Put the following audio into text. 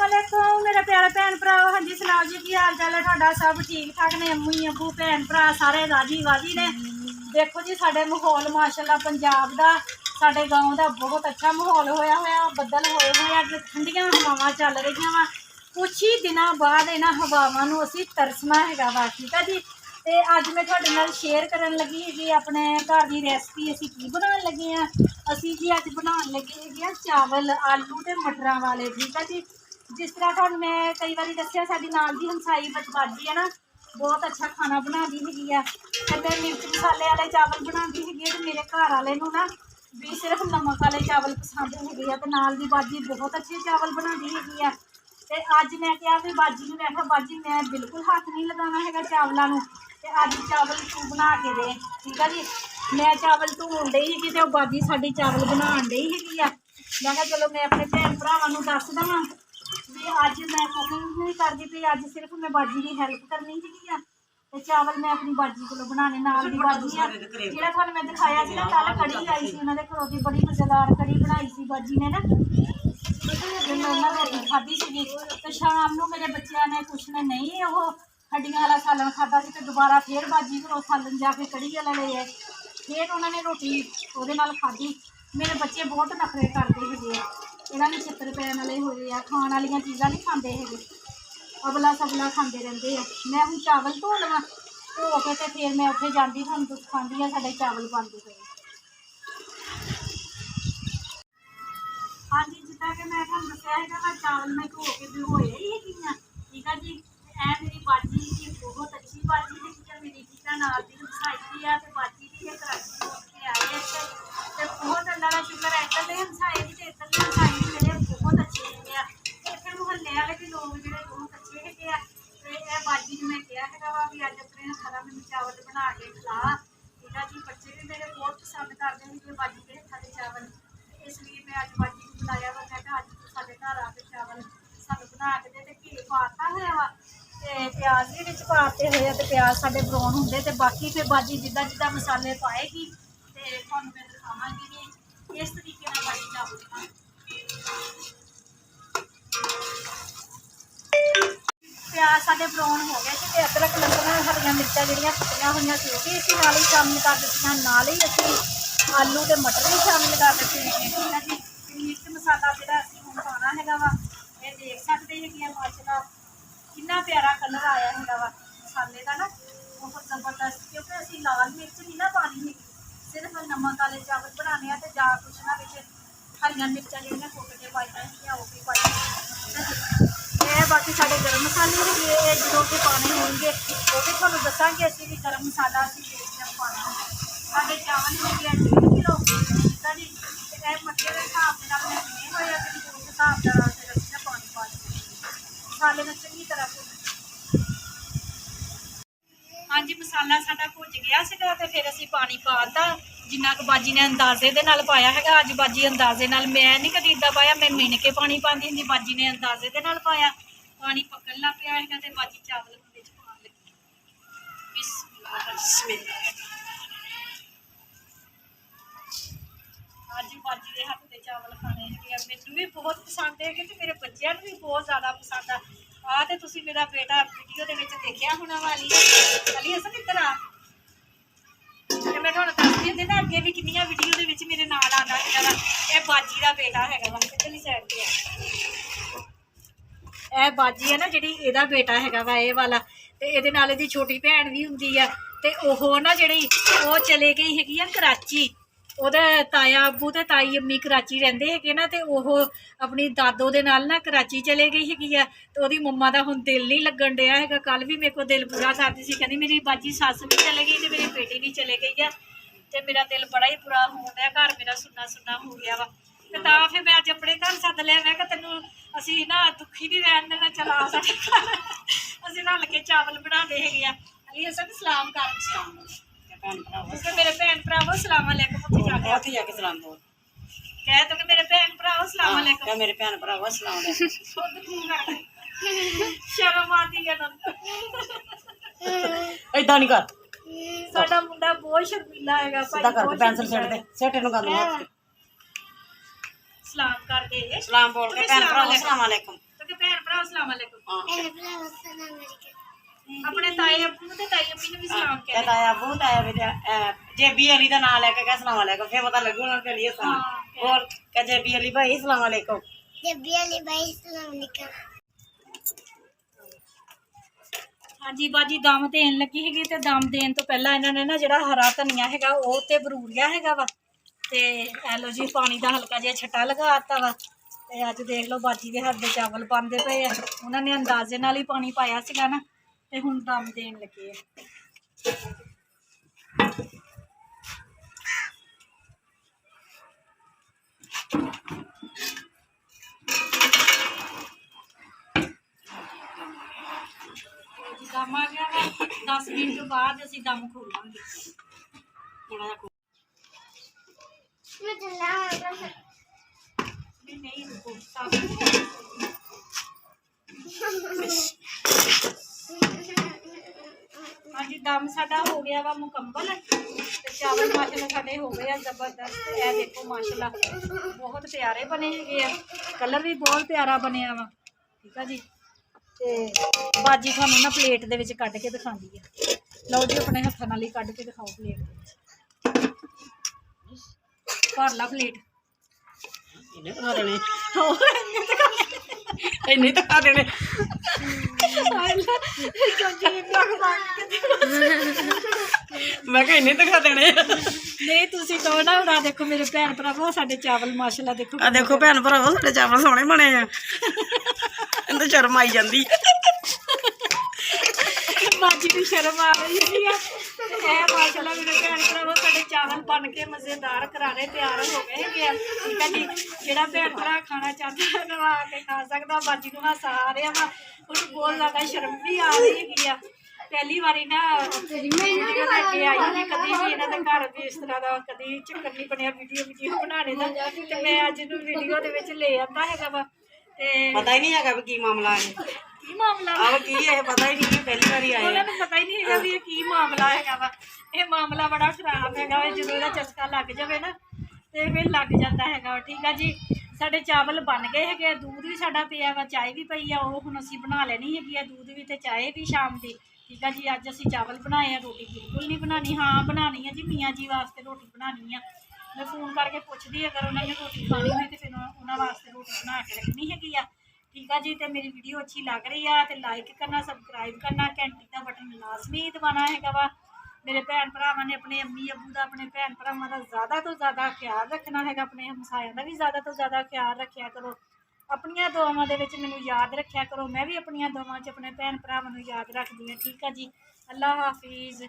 अस्सलामुअलैकुम मेरे प्यारे भैन भरा। हाँ जी सुनाओ जी की हाल चाल है तुहाडा? सब ठीक ठाक ने? अम्मी अबू भैन भरा सारे राजी वाजी ने? देखो जी साडे माहौल माशाअल्लाह पंजाब दा साडे गाँव का बहुत अच्छा माहौल होया होया, बदल होए हुए अज ठंडियां हवावां चल रही वा। कुछ ही दिनों बाद इन्हां हवावां नूं असीं तरसना हैगा वा। ठीक है जी। तो अज मैं तुहाडे नाल शेयर करन लगी हैगी अपने घर की रेसिपी। असीं की बनाउण लगे हैं? असीं जी अज बनाउण लगे हैगे चावल आलू ते मटरां वाले। ठीक है जी। जिस तरह तुहानूं मैं कई बार दस्सिया साडी नाल दी हमसाई बाजी है ना, बहुत अच्छा खाना बनाती हैगी है। मैं मिर्च मसाले वाले चावल बनाती हैगी तो मेरे घर वाले नूं ना भी सिर्फ नमक वाले चावल पसंद हैगे है। तो नाल दी बाजी बहुत अच्छे चावल बनाती हैगी है। तो अज मैं क्या भी बाजी नूं मैं बाजी मैं बिल्कुल हाथ नहीं लगाना है चावलों नूं, ते अज चावल तू बना के दे। ठीक है जी। मैं चावल धोन डई ही तो बाजी साडी चावल बनाउण डई हैगी आ। मैं कहा चलो मैं अपने भैन भरावां नूं दस देवां भी अज मैं कुकिंग नहीं करदी पई, अज सिर्फ मैं बाजी की हैल्प करनी हैगी आ। ते चावल मैं अपनी बाजी कोलों बनाने नाल दी बाजी आ जिहड़ा तुहानूं मैं दिखाया सी ना कल कड़ी आई सी उन्हां दे घरों दी, बड़ी मज़ेदार कड़ी बनाई सी बाजी ने ना। मैं उन्हां रोटी खाधी सीगी ते शाम नूं मेरे बच्चों ने कुछ ने नहीं वो हड्डियां वाला सालन खादा सी ते दोबारा फिर बाजी घरों सालन जाके कड़ी वाला ले आए, फिर उन्होंने रोटी ਉਹਦੇ ਨਾਲ खाधी। मेरे बच्चे बहुत नखरे करते हैगे आ, इन्हां नूं छित्तर पैण वाले होए आ, खाण वालियां चीज़ां नहीं खांदे हैगे, अबला सबला खांदे रहिंदे आ। मैं हुण चावल धो लवां, धो के ते फिर मैं उत्थे जांदी तुहानूं दिखांदी आ साडे चावल बनदे पए। हाँ जी जिदा कि मैं तुहानूं दस्सिया हैगा वा चावल मैं धो के भिगोए ही हैगी आ। ठीक है जी। ऐ मेरी बाजी की बहुत अच्छी बाजी हैगी है मेरी, ठीक है। नाल दी हमसाई दी आ ते बाजी दी ते कराची हो के आए इत्थे ते बहुत अल्लाह दा शुक्र है इधरले हमसाई दी ते इधरले हमसाई दी मेरे बहुत अच्छे हैगे आ। इत्थे मुहल्ले वाले भी लोग जेहड़े बहुत अच्छे हैगे आ। ते ऐ बाजी नूं मैं कहा हैगा वा भी अज अपने हत्थां नाल मैनूं चावल बना के खिला। ठीक है जी। बच्चे भी मेरे बहुत पसंद करते हैं बाजी के हत्थां दे चावल, इसलिए मैं अज बाजी नूं बुलाया वा। मैं कहा अज तू साडे घर आके चावल सानूं बना के दे। ते घी पाता होया वा ते प्याज भी विच पाते हुए ते प्याज साडे ब्राउन हुंदे ते बाकी फिर बाजी जिद्दां जिद्दां मसाले पाएगी ते तुहानूं मैं दिखावांगी कि इस तरीके नाल बाजी चावल बनाए। प्याज साडे ब्राउन हो गए थे ते अदरक लहसुन हरियां मिर्चां जिहड़ियां कुट्टियां होईयां सी ओह भी असीं नाल ही शामिल कर दित्तियां, नाल ही असीं आलू ते मटर भी शामिल कर दित्ते हैं। ठीक है जी। मिर्च मसाला जिहड़ा असीं हुण पाना हैगा वा ये देख सकदे हैगे आ माशाअल्लाह कितना प्यारा कलर आया है वा मसाले का ना, बहुत जबरदस्त। क्योंकि असीं लाल मिर्च नहीं ना पानी है, सिर्फ नमक वाले चावल बनाने हैं तो जा कुछ ना हरियां मिर्चां जिहड़ियां कुट के पाईयां हैगियां वो भी पाईयां। बाकी साडे गर्म मसाले हैगे जो कि पाने होंगे वो भी तुहानूं दस्सांगे। असीं भी गर्म मसाला असीं पाना साडे चावल हैगे 1.5 किलो। ठीक है जी। ते मट्ठे के हिसाब के नाल मैं बने होए आ ते उस हिसाब नाल फिर असीं ना पानी पा दिंदे मसाले में चंगी तरह भुन। हाँ जी मसाला साडा भुज गया सीगा ते फिर असीं पानी पाता जिन्ना क बाजी ने अंदाजे दे नाल पाया हैगा। अज बाजी अंदाजे नाल मैं नहीं कदी इदां पाया, मैं मिन के पानी पाती हुंदी, बाजी ने अंदाजे दे नाल पाया। पानी पकन लग पिया हैगा ते बाजी चावल विच पाउण लगी। बिस्मिल्लाह। अज बाजी के हत्थ के चावल खाने हैगे, मैनूं भी बहुत पसंद है कि मेरे बच्चों भी बहुत ज़्यादा पसंद आ। ते तुसीं मेरा बेटा वीडियो दे विच देखिया होना वाली अली हसन इधर आ। मैं तुहानूं दसदी हुंदी ना अगे भी किन्नियां वीडियो दे विच मेरे नाल आंदा हैगा वा। यह बाजी का बेटा हैगा वा, इधरली साइड ते है बाजी है ना जिहड़ी इहदा बेटा हैगा वा ये वाला, ते इहदे नाल इहदी छोटी भैन भी हुंदी है। ते ओह ना जिहड़ी ओह चले गई हैगी आ कराची, ਉਹਦਾ ताया अबू ते ताई अम्मी कराची रहिंदे हैगे ना, ते ओह अपनी दादो दे नाल ना कराची चले गई हैगी आ। ते ओहदी मम्मा दा हुण दिल नहीं लगन डिया हैगा। कल भी मेरे को दिल बुरा करदी सी, कहंदी मेरी बाजी सस भी चले गई ते मेरी बेटी भी चले गई है ते मेरा दिल बड़ा ही बुरा होण डिया, घर मेरा सुन्ना सुन्ना हो गया वा। ते तां फिर मैं अज अपने घर सद लिया। मैं कहा तैनूं असीं ना दुखी नहीं रहन देना, चला साडे घर असीं रल के चावल बनांदे हैगे आ। अली हसन सलाम कर मेरे भैन भरावो सलाम अलैकुम। उत्थे जाके सलाम बोल कह तो मेरे भैन भरावो सलाम अलैकुम। क्या मेरे भैन भरावो सलाम अलैकुम। शर्म आती है ना इदां नहीं कर। साडा मुंडा बहुत शर्मीला हैगा भाई, करके पेंसिल सेट दे सेट इनू गंद मार के सलाम कर दे। सलाम बोल के भैन भरावो सलाम अलैकुम। तो भैन अस्सलाम वालेकुम। अपने ताए अब्बू ते ताई अम्मी ने भी सलाम कह दे। ताया अब्बू ताया बेटा जेबी अली का नाम लेके कह सलाम वालेकुम, फिर पता लगू ना चलिए सलाम। और कह जेबी अली भाई सलाम वालेकुम। जेबी अली भाई सलाम वालेकुम। ਹਾਂਜੀ ਬਾਜੀ ਦਮ ਦੇਣ ਲੱਗੀ ਹੈਗੀ ਤੇ ਦਮ ਦੇਣ ਤੋਂ ਪਹਿਲਾਂ ਇਹਨਾਂ ਨੇ ਨਾ ਜਿਹੜਾ ਹਰਾ ਧਨੀਆ ਹੈਗਾ ਉਹ ਤੇ ਬਰੂਰੀਆ ਹੈਗਾ ਵਾ ਤੇ ਇਹ ਲੋ ਜੀ ਪਾਣੀ ਦਾ ਹਲਕਾ ਜਿਹਾ ਛੱਟਾ ਲਗਾਤਾ ਵਾ ਤੇ ਅੱਜ ਦੇਖ ਲਓ ਬਾਜੀ ਦੇ ਹੱਥ ਦੇ ਚਾਵਲ ਬਣਦੇ ਪਏ ਆ। ਉਹਨਾਂ ਨੇ ਅੰਦਾਜ਼ੇ ਨਾਲ ਹੀ ਪਾਣੀ ਪਾਇਆ ਸੀਗਾ ਨਾ ਤੇ ਹੁਣ ਦਮ ਦੇਣ ਲੱਗੇ ਆ। दम आ गया वा 10 मिनट बाद असी दम खोलांगे। थोड़ा जिहा मैं चला नहीं रुको हाँ जी दम साडा हो गया वा मुकम्मल ते चावल माशाल्लाह साडे हो गए जबरदस्त। ए देखो माशाल्लाह बहुत प्यारे बने है, कलर भी बहुत प्यारा बनया वा। ठीक है जी ते बाजी थानू ना प्लेट दे विच कढ के दिखांदी है। लो जी अपने हत्थां नाल ही कढ के दिखाओ प्लेट दे विच। भर ला प्लेट इन्हें दिखा देने इन्हें दिखा देने मैं कहा इन्हें दिखा देने नहीं तुसी कहो ना उड़ा देखो मेरे भैन भरावो साडे चावल माशाल्लाह देखो आ देखो भैन भरावो साडे चावल सोहणे बने आ। इन्हें शर्म आई जांदी बाजी की शर्म आ रही है। माशाल्लाह मेरे भैन भरावो साडे चावल बन के मज़ेदार करारे तैयार हो गए हैं। ठीक है जी जिहड़ा भैन भरा खाना चाहता है वो आके खा सकदा। बाजी नूं हासा आ रहा वा उन्हें बहुत ज़्यादा शर्म भी आ रही है। पहली बारी ना वीडियो लेके आई नहीं कभी भी इन्हां दे घर भी इस तरह का कभी चक्कर नहीं बनया वीडियो बनाने का ते मैं अज नूं वीडियो दे विच ले आंदा हैगा वा ते पता ही नहीं है की मामला है की मामला अब की है पता ही नहीं पहली बारी आए उन्होंने पता ही नहीं है भी की मामला हैगा वा। ये मामला बड़ा खराब हैगा जो इसका चस्का लग जाए ना तो फिर लग जाता हैगा। ठीक है जी साडे चावल बन गए है, दूध भी साडा पिया वा चाय भी पई है वो हुण असीं बना लेनी हैगी है दूध भी ते चाय भी शाम की। ठीक है जी अज असीं चावल बनाए हैं रोटी बिल्कुल नहीं बनानी। हाँ बनानी है जी मियाँ जी वास्ते रोटी बनानी है। मैं फोन करके पूछदी अगर उन्होंने रोटी खानी हुई तो फिर उन्होंने वास्ते रोटी बना के रखनी हैगी आ। ठीक है जी तो मेरी वीडियो अच्छी लग रही है तो लाइक करना सबसक्राइब करना घंटी का बटन लाजमी दबाना हैगा वा। मेरे भैन भरावां ने अपने अम्मी अबू का अपने भैन भरावां का ज़्यादा तो ज़्यादा ख्याल रखना है। अपने हमसायां का भी ज़्यादा तो ज़्यादा ख्याल रखा करो। अपनियां दुआवां दे विच मैनूं याद रखा करो। मैं भी अपनियां दुआवां च अपने भैन भरावां नूं याद रखदी हां। ठीक है जी अल्लाह हाफिज़।